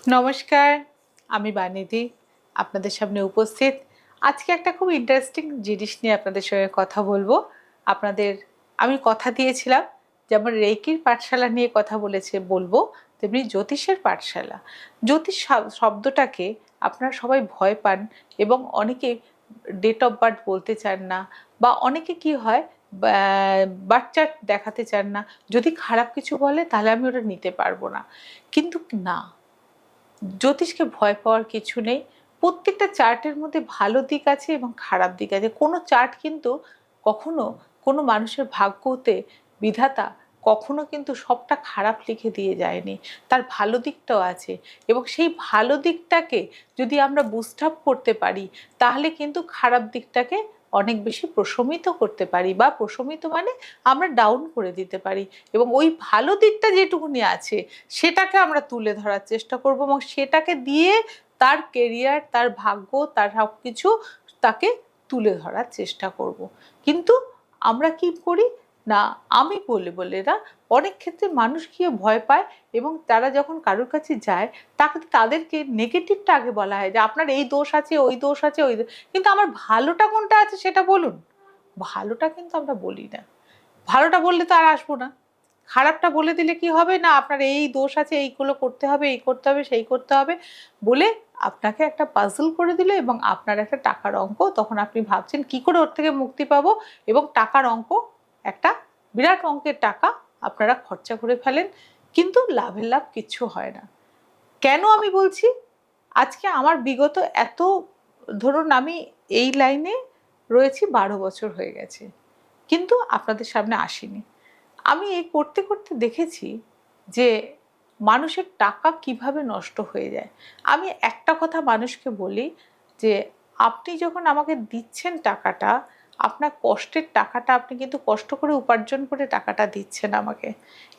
নমস্কার, আমি বানিদি আপনাদের সামনে উপস্থিত। আজকে একটা খুব ইন্টারেস্টিং জিনিস নিয়ে আপনাদের সঙ্গে কথা বলবো। আপনাদের আমি কথা দিয়েছিলাম যেমন রেইকির পাঠশালা নিয়ে কথা বলবো, তেমনি জ্যোতিষের পাঠশালা। জ্যোতিষ শব্দটাকে আপনারা সবাই ভয় পান এবং অনেকে ডেট অফ বার্থ বলতে চান না, বা অনেকে কি হয় বার্থ চার্ট দেখাতে চান না। যদি খারাপ কিছু বলে তাহলে আমি ওটা নিতে পারবো না। কিন্তু না, জ্যোতিষকে ভয় পাওয়ার কিছু নেই। প্রত্যেকটা চার্টের মধ্যে ভালো দিক আছে এবং খারাপ দিক আছে। কোনো চার্ট কিন্তু কখনো কোনো মানুষের ভাগ্যতে বিধাতা কখনো কিন্তু সবটা খারাপ লিখে দিয়ে যায়নি। তার ভালো দিকটাও আছে এবং সেই ভালো দিকটাকে যদি আমরা বুস্ট আপ করতে পারি তাহলে কিন্তু খারাপ দিকটাকে অনেক বেশি প্রশমিত করতে পারি, বা প্রশমিত মানে আমরা ডাউন করে দিতে পারি, এবং ওই ভালো দিকটা যেটুকুনি আছে সেটাকে আমরা তুলে ধরার চেষ্টা করব এবং সেটাকে দিয়ে তার কেরিয়ার, তার ভাগ্য, তার সব কিছু তাকে তুলে ধরার চেষ্টা করব। কিন্তু আমরা কি করি না, আমি বলে না, অনেক ক্ষেত্রে মানুষ গিয়ে ভয় পায় এবং তারা যখন কারোর কাছে যায় তাদেরকে নেগেটিভটা আগে বলা হয় যে আপনার এই দোষ আছে, ওই দোষ আছে, কিন্তু আমার ভালোটা কোনটা আছে সেটা বলুন। ভালোটা কিন্তু আমরা বলি না। ভালোটা বললে তো আর আসবো না। খারাপটা বলে দিলে কি হবে না, আপনার এই দোষ আছে, এইগুলো করতে হবে, এই করতে হবে, সেই করতে হবে বলে আপনাকে একটা পাজল করে দিল এবং আপনার একটা টাকার অঙ্ক, তখন আপনি ভাবছেন কি করে ওর থেকে মুক্তি পাবো, এবং টাকার অঙ্ক একটা বিরাট অঙ্কের টাকা আপনারা খরচা করে ফেলেন, কিন্তু লাভের লাভ কিচ্ছু হয় না। কেন আমি বলছি? আজকে আমার বিগত এত, ধরুন আমি এই লাইনে রয়েছি 12 বছর হয়ে গেছে, কিন্তু আপনাদের সামনে আসিনি। আমি এই করতে করতে দেখেছি যে মানুষের টাকা কিভাবে নষ্ট হয়ে যায়। আমি একটা কথা মানুষকে বলি যে আপনি যখন আমাকে দিচ্ছেন টাকাটা, আপনার কষ্টের টাকাটা আপনি কিন্তু কষ্ট করে উপার্জন করে টাকাটা দিচ্ছেন আমাকে,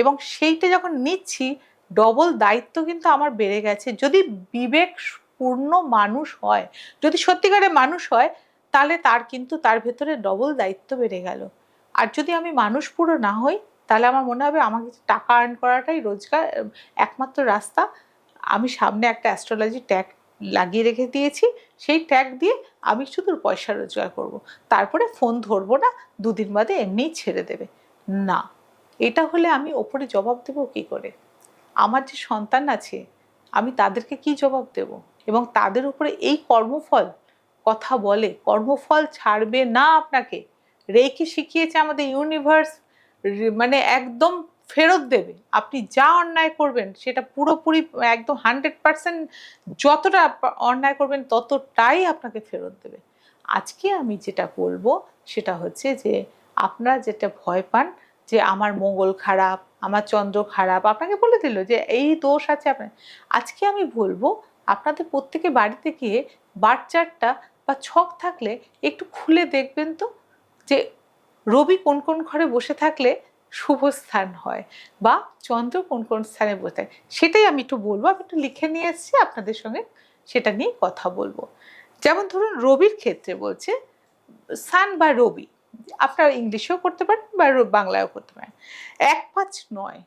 এবং সেইটা যখন নিচ্ছি ডবল দায়িত্ব কিন্তু আমার বেড়ে গেছে। যদি বিবেকপূর্ণ মানুষ হয়, যদি সত্যিকারের মানুষ হয়, তাহলে তার কিন্তু তার ভেতরে ডবল দায়িত্ব বেড়ে গেল। আর যদি আমি মানুষ পুরো না হই তাহলে আমার মনে হবে আমাকে টাকা আর্ন করাটাই রোজগার একমাত্র রাস্তা। আমি সামনে একটা অ্যাস্ট্রোলজি ট্যাগ লাগিয়ে রেখে দিয়েছি, সেই ট্যাগ দিয়ে আমি শুধু পয়সা রোজগার করব, তারপরে ফোন ধরবো না, দুদিন বাদে এমনিই ছেড়ে দেবে। না, এটা হলে আমি ওপরে জবাব দেবো কী করে? আমার যে সন্তান আছে আমি তাদেরকে কি জবাব দেব? এবং তাদের উপরে এই কর্মফল কথা বলে, কর্মফল ছাড়বে না আপনাকে। রেকি শিখিয়েছে আমাদের ইউনিভার্স, মানে একদম ফেরত দেবে। আপনি যা অন্যায় করবেন সেটা পুরোপুরি একদম 100%, যতটা অন্যায় করবেন ততটাই আপনাকে ফেরত দেবে। আজকে আমি যেটা বলবো সেটা হচ্ছে যে আপনারা যেটা ভয় পান যে আমার মঙ্গল খারাপ, আমার চন্দ্র খারাপ, আপনাকে বলে দিল যে এই দোষ আছে আপনার। আজকে আমি বলবো আপনাদের প্রত্যেকে বাড়িতে গিয়ে বার্থ চার্টটা বা ছক থাকলে একটু খুলে দেখবেন তো, যে রবি কোন কোন ঘরে বসে থাকলে শুভ স্থান হয়, বা চন্দ্র কোন কোন স্থানে বসে থাকে, সেটাই আমি একটু বলবো। আমি একটু লিখে নিয়ে এসেছি আপনাদের সঙ্গে, সেটা নিয়ে কথা বলবো। যেমন ধরুন রবির ক্ষেত্রে বলছে সান বা রবি, আপনারা ইংলিশেও করতে পারেন বা বাংলায়ও করতে পারেন। 1, 5, 9,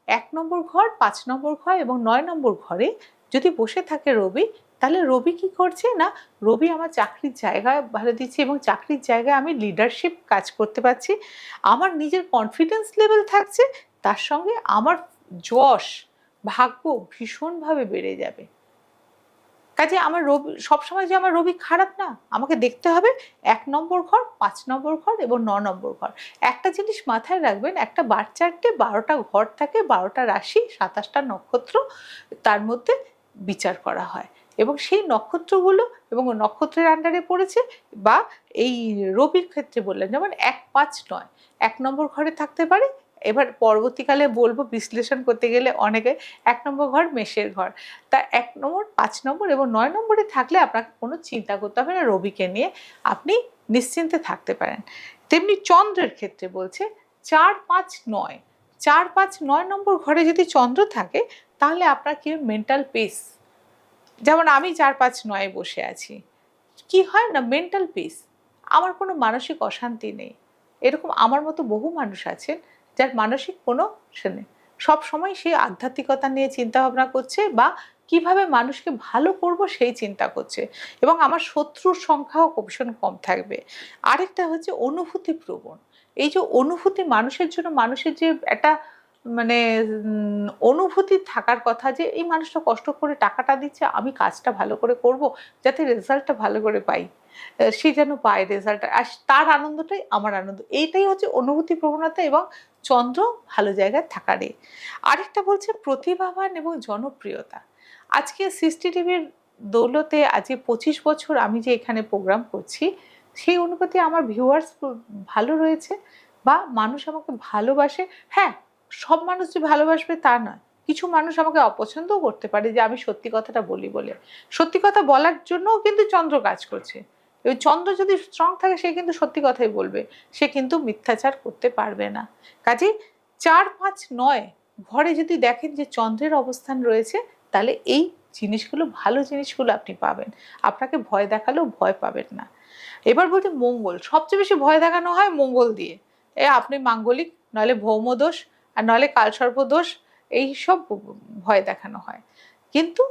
1 নম্বর ঘর, 5 নম্বর ঘর এবং 9 নম্বর ঘরে যদি বসে থাকে রবি, তাহলে রবি কি করছে না, রবি আমার চাকরির জায়গায় ভালো দিচ্ছে এবং চাকরির জায়গায় আমি লিডারশিপ কাজ করতে পারছি, আমার নিজের কনফিডেন্স লেভেল থাকছে, তার সঙ্গে আমার যশ ভাগ্য ভীষণভাবে বেড়ে যাবে। কাজে আমার রবি সবসময় যে আমার রবি খারাপ না, আমাকে দেখতে হবে 1 নম্বর ঘর, 5 নম্বর ঘর এবং 9 নম্বর ঘর। একটা জিনিস মাথায় রাখবেন, একটা বার্থ চার্টে 12টা ঘর থাকে, 12টা রাশি, 27টা নক্ষত্র তার মধ্যে বিচার করা হয়, এবং সেই নক্ষত্রগুলো এবং নক্ষত্রের আন্ডারে পড়েছে, বা এই রবির ক্ষেত্রে বললেন যেমন 1, 5, 9 1 নম্বর ঘরে থাকতে পারে। এবার পরবর্তীকালে বলবো বিশ্লেষণ করতে গেলে অনেকে 1 নম্বর ঘর মেষের ঘর, তা 1 নম্বর, 5 নম্বর এবং 9 নম্বরে থাকলে আপনাকে কোনো চিন্তা করতে হবে না, রবিকে নিয়ে আপনি নিশ্চিন্তে থাকতে পারেন। তেমনি চন্দ্রের ক্ষেত্রে বলছে 4, 5, 9, 4, 5, 9 নম্বর ঘরে যদি চন্দ্র থাকে তাহলে আপনার কি মেন্টাল পিস, যেমন আমি 4, 5, 9 বসে আছি, কি হয় না মেন্টাল পিস, আমার কোনো মানসিক অশান্তি নেই। এরকম আমার মতো বহু মানুষ আছেন যার মানসিক কোনো নেই, সব সময় সে আধ্যাত্মিকতা নিয়ে চিন্তা ভাবনা করছে বা কিভাবে মানুষকে ভালো করব সেই চিন্তা করছে, এবং আমার শত্রুর সংখ্যাও ভীষণ কম থাকবে। আরেকটা হচ্ছে অনুভূতি প্রবণ। এই যে অনুভূতি, মানুষের জন্য মানুষের যে একটা মানে অনুভূতি থাকার কথা যে এই মানুষটা কষ্ট করে টাকাটা দিচ্ছে, আমি কাজটা ভালো করে করব যাতে রেজাল্টটা ভালো করে পাই, সে যেন পায় রেজাল্ট, আর তার আনন্দটাই আমার আনন্দ। এইটাই হচ্ছে অনুভূতি প্রবণতা এবং চন্দ্র ভালো জায়গায় থাকারে। আরেকটা বলছে প্রতিভাবান এবং জনপ্রিয়তা। আজকে সৃষ্টি টিভির দৌলতে আজকে 25 বছর আমি যে এখানে প্রোগ্রাম করছি, সেই অনুপাতে আমার ভিউয়ার্স ভালো রয়েছে বা মানুষ আমাকে ভালোবাসে। হ্যাঁ, সব মানুষ যে ভালোবাসবে তা নয়, কিছু মানুষ আমাকে অপছন্দও করতে পারে যে আমি সত্যি কথাটা বলি বলে। সত্যি কথা বলার জন্যও কিন্তু চন্দ্র কাজ করছে। ওই চন্দ্র যদি স্ট্রং থাকে সে কিন্তু সত্যি কথাই বলবে, সে কিন্তু মিথ্যাচার করতে পারবে না। কাজেই 4, 5, 9 ঘরে যদি দেখেন যে চন্দ্রের অবস্থান রয়েছে, তাহলে এই জিনিসগুলো, ভালো জিনিসগুলো আপনি পাবেন। আপনাকে ভয় দেখালেও ভয় পাবেন না। এবার বলতে মঙ্গল, সবচেয়ে বেশি ভয় দেখানো হয় মঙ্গল দিয়ে। আপনি মাঙ্গলিক, নইলে ভৌমদোষ, আর নইলে কালসর্পদোষ, এইসব ভয় দেখানো হয়। কিন্তু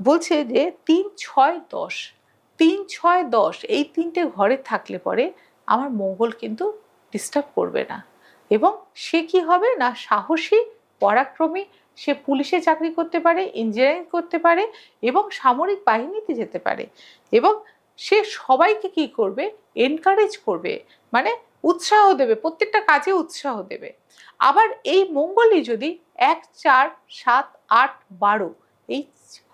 বলছে যে 3, 6, 10, 3, 6, 10 এই 3টে ঘরে থাকলে পরে আমার মঙ্গল কিন্তু ডিস্টার্ব করবে না, এবং সে কি হবে না সাহসী, পরাক্রমী, সে পুলিশে চাকরি করতে পারে, ইঞ্জিনিয়ারিং করতে পারে এবং সামরিক বাহিনীতে যেতে পারে, এবং সে সবাইকে কি করবে, এনকারেজ করবে, মানে উৎসাহ দেবে, প্রত্যেকটা কাজে উৎসাহ দেবে। আবার এই মঙ্গলই যদি 1, 4, 7, 8, 12 এই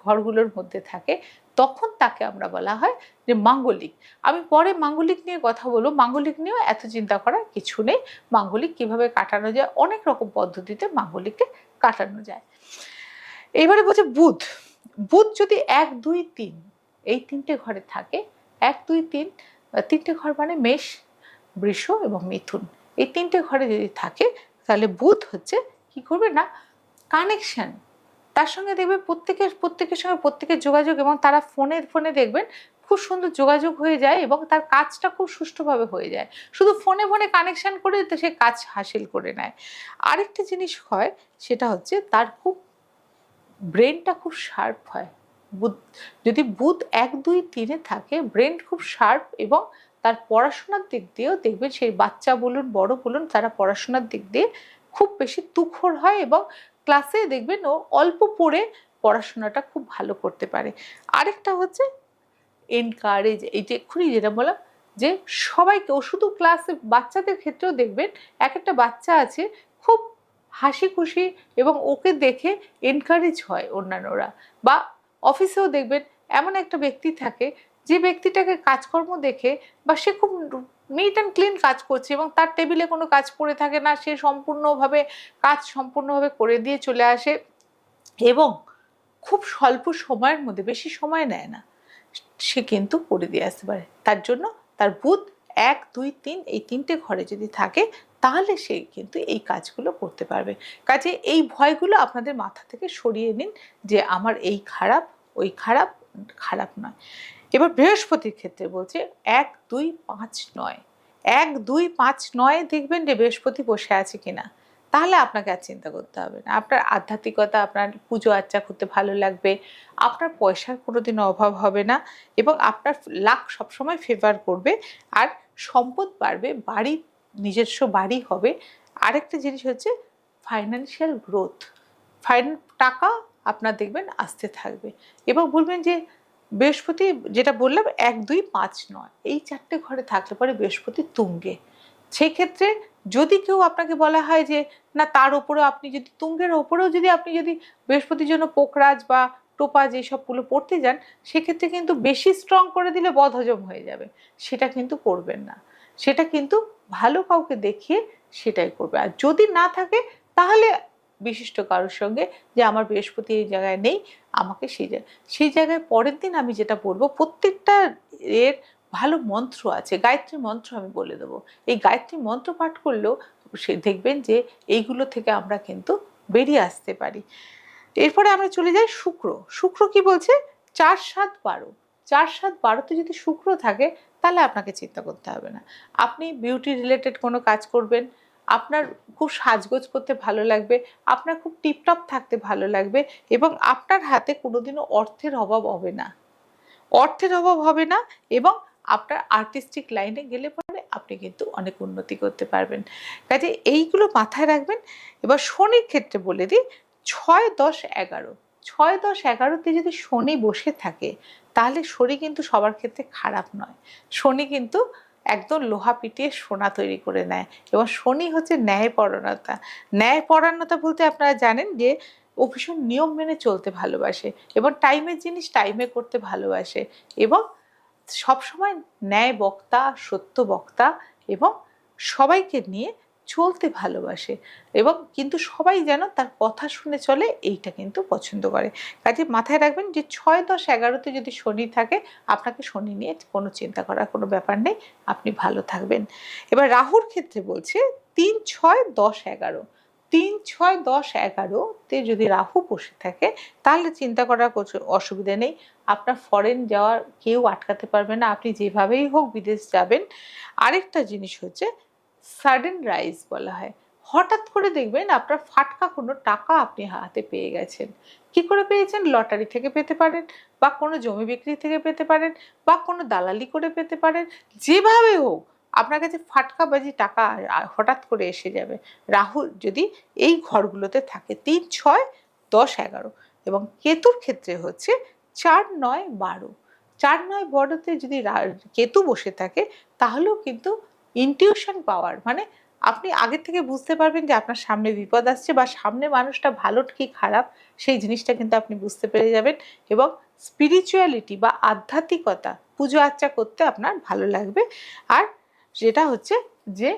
ঘরগুলোর মধ্যে থাকে, তখন তাকে আমরা বলা হয় যে মাঙ্গলিক। আমি পরে মাঙ্গলিক নিয়ে কথা বলবো, মাঙ্গলিক নিয়েও এত চিন্তা করার কিছু নেই। মাঙ্গলিক কিভাবে কাটানো যায়, অনেক রকম পদ্ধতিতে মাঙ্গলিককে কাটানো যায়। এবারে বলছে বুধ। বুধ যদি 1, 2, 3 এই 3টে ঘরে থাকে, 1, 2, 3 3টে ঘর মানে মেষ, বৃষ এবং মিথুন, এই 3টে ঘরে যদি থাকে, তাহলে বুধ হচ্ছে কি করবে না কানেকশন, তার সঙ্গে দেখবেন প্রত্যেকের সঙ্গে প্রত্যেকের যোগাযোগ, এবং তারা ফোনে দেখবেন খুব সুন্দর যোগাযোগ হয়ে যায় এবং তার কাজটা খুব সুষ্ঠুভাবে হয়ে যায়। শুধু ফোনে কানেকশন করে তো সে কাজ হাসিল করে নেয়। আরেকটা জিনিস হয়, সেটা হচ্ছে তার খুব ব্রেনটা খুব শার্প হয়। বুধ যদি বুধ 1, 2, 3-এ থাকে, ব্রেন খুব শার্প, এবং তার পড়াশোনার দিক দিয়েও দেখবেন সেই বাচ্চা বলুন বড় বলুন, তারা পড়াশোনার দিক দিয়ে খুব বেশি তুখোড় হয়, এবং ক্লাসে দেখবেন ও অল্প পড়ে পড়াশোনাটা খুব ভালো করতে পারে। আরেকটা হচ্ছে এনকারেজ, এই যে এক্ষুনি যেটা বললাম যে সবাইকে, ও শুধু ক্লাসে বাচ্চাদের ক্ষেত্রেও দেখবেন এক একটা বাচ্চা আছে খুব হাসি খুশি, এবং ওকে দেখে এনকারেজ হয় অন্যান্যরা। বা অফিসেও দেখবেন এমন একটা ব্যক্তি থাকে যে ব্যক্তিটাকে কাজকর্ম দেখে, বা সে খুব নিট অ্যান্ড ক্লিন কাজ করছে এবং তার টেবিলে কোনো কাজ পড়ে থাকে না, সে সম্পূর্ণভাবে করে দিয়ে চলে আসে, এবং খুব স্বল্প সময়ের মধ্যে, বেশি সময় নেয় না, সে কিন্তু করে দিয়ে আসতে পারে। তার জন্য তার বুধ 1, 2, 3 এই 3টে ঘরে যদি থাকে, তাহলে সে কিন্তু এই কাজগুলো করতে পারবে। কাজে এই ভয়গুলো আপনাদের মাথা থেকে সরিয়ে নিন যে আমার এই খারাপ, ওই খারাপ, খারাপ নয়। এবার বৃহস্পতির ক্ষেত্রে বলছে 1, 2, 5, 9, 1, 2, 5, 9 দেখবেন যে বৃহস্পতি বসে আছে কিনা, তাহলে আপনাকে আর চিন্তা করতে হবে না। আপনার আধ্যাত্মিকতা, আপনার পুজো আর্চা করতে ভালো লাগবে, আপনার পয়সার কোনোদিনও অভাব হবে না, এবং আপনার লাক সবসময় ফেভার করবে, আর সম্পদ বাড়বে, নিজস্ব বাড়ি হবে। আরেকটা জিনিস হচ্ছে ফাইন্যান্সিয়াল গ্রোথ, টাকা আপনার দেখবেন আসতে থাকবে। এবং বলবেন যে বৃহস্পতি, যেটা বললাম 1, 2, 5, 9 এই 4টে ঘরে থাকলে পরে বৃহস্পতি তুঙ্গে। সেই ক্ষেত্রে যদি কেউ আপনাকে বলা হয় যে না, তার ওপরেও আপনি যদি তুঙ্গের ওপরেও যদি আপনি যদি বৃহস্পতির জন্য পোকরাজ বা টোপাজ এইসবগুলো পড়তে যান, সেক্ষেত্রে কিন্তু বেশি স্ট্রং করে দিলে বদহজম হয়ে যাবে, সেটা কিন্তু করবেন না। সেটা কিন্তু ভালো কাউকে দেখিয়ে সেটাই করবে। আর যদি না থাকে, তাহলে বিশিষ্ট কারোর সঙ্গে যে আমার বৃহস্পতি এই জায়গায় নেই, আমাকে সেই জায়গায় পরের দিন আমি যেটা বলবো, প্রত্যেকটা এর ভালো মন্ত্র আছে, গায়ত্রী মন্ত্র আমি বলে দেবো। এই গায়ত্রী মন্ত্র পাঠ করলেও সে দেখবেন যে এইগুলো থেকে আমরা কিন্তু বেরিয়ে আসতে পারি। এরপরে আমরা চলে যাই শুক্র কি বলছে, 4, 7, 12, 4, 7, 12-তে যদি শুক্র থাকে, তাহলে আপনাকে চিন্তা করতে হবে না। আপনি বিউটি রিলেটেড কোনো কাজ করবেন, আপনার খুব সাজগোজ করতে ভালো লাগবে, আপনার খুব টিপটপ থাকতে ভালো লাগবে এবং আপনার হাতে কোনোদিনও অর্থের অভাব হবে না। অর্থের অভাব হবে না এবং আপনার আর্টিস্টিক লাইনে গেলে পরে আপনি কিন্তু অনেক উন্নতি করতে পারবেন। কাজে এইগুলো মাথায় রাখবেন। এবার শনির ক্ষেত্রে বলে দিই, ৬, ১০, ১১, ৬, ১০, ১১তে যদি শনি বসে থাকে তাহলে শনি কিন্তু সবার ক্ষেত্রে খারাপ নয়। শনি কিন্তু একদম লোহা পিটিয়ে সোনা তৈরি করে নেয় এবং শনি হচ্ছে ন্যায়পরায়ণতা। ন্যায়পরায়ণতা বলতে আপনারা জানেন যে ও ভীষণ নিয়ম মেনে চলতে ভালোবাসে এবং টাইমের জিনিস টাইমে করতে ভালোবাসে এবং সবসময় ন্যায় বক্তা, সত্য বক্তা এবং সবাইকে নিয়ে চলতে ভালোবাসে এবং কিন্তু সবাই যেন তার কথা শুনে চলে এইটা কিন্তু পছন্দ করে। কাজে মাথায় রাখবেন যে ৬, ১০, ১১তে যদি শনি থাকে আপনাকে শনি নিয়ে কোনো চিন্তা করার কোনো ব্যাপার নেই, আপনি ভালো থাকবেন। এবার রাহুর ক্ষেত্রে বলছে ৩, ৬, ১০, ১১, ৩, ৬, ১০, ১১তে যদি রাহু বসে থাকে তাহলে চিন্তা করার অসুবিধা নেই। আপনার ফরেন যাওয়ার কেউ আটকাতে পারবে না, আপনি যেভাবেই হোক বিদেশ যাবেন। আরেকটা জিনিস হচ্ছে সাডেন রাইজ বলা হয়, হঠাৎ করে দেখবেন আপনার ফাটকা কোনো টাকা আপনি হাতে পেয়ে গেছেন। কি করে পেয়েছেন? লটারি থেকে পেতে পারেন বা কোনো জমি বিক্রি থেকে পেতে পারেন বা কোনো দালালি করে পেতে পারেন। যেভাবে হোক আপনার কাছে ফাটকাবাজি টাকা হঠাৎ করে এসে যাবে। রাহু যদি এই ঘরগুলোতে থাকে ৩, ৬, ১০, ১১ এবং কেতুর ক্ষেত্রে হচ্ছে ৪, ৯, ১২, ৪, ৯, ১২তে যদি কেতু বসে থাকে তাহলেও কিন্তু ইনটিউশন পাওয়ার মানে আপনি আগে থেকে বুঝতে পারবেন যে আপনার সামনে বিপদ আসছে বা সামনে মানুষটা ভালো কি খারাপ সেই জিনিসটা কিন্তু আপনি বুঝতে পেরে যাবেন এবং স্পিরিচুয়ালিটি বা আধ্যাত্মিকতা পুজো আর্চা করতে আপনার ভালো লাগবে। আর যেটা হচ্ছে যে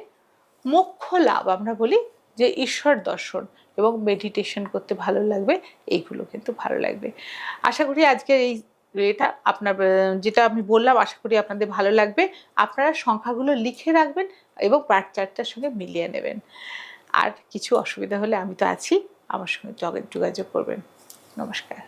মোক্ষ লাভ আমরা বলি যে ঈশ্বর দর্শন এবং মেডিটেশন করতে ভালো লাগবে, এইগুলো কিন্তু ভালো লাগবে। আশা করি আজকের এই এটা আপনার যেটা আমি বললাম আশা করি আপনাদের ভালো লাগবে। আপনারা সংখ্যাগুলো লিখে রাখবেন এবং পাঠ চার্টটার সঙ্গে মিলিয়ে নেবেন। আর কিছু অসুবিধা হলে আমি তো আছি, আমার সঙ্গে যোগাযোগ করবেন। নমস্কার।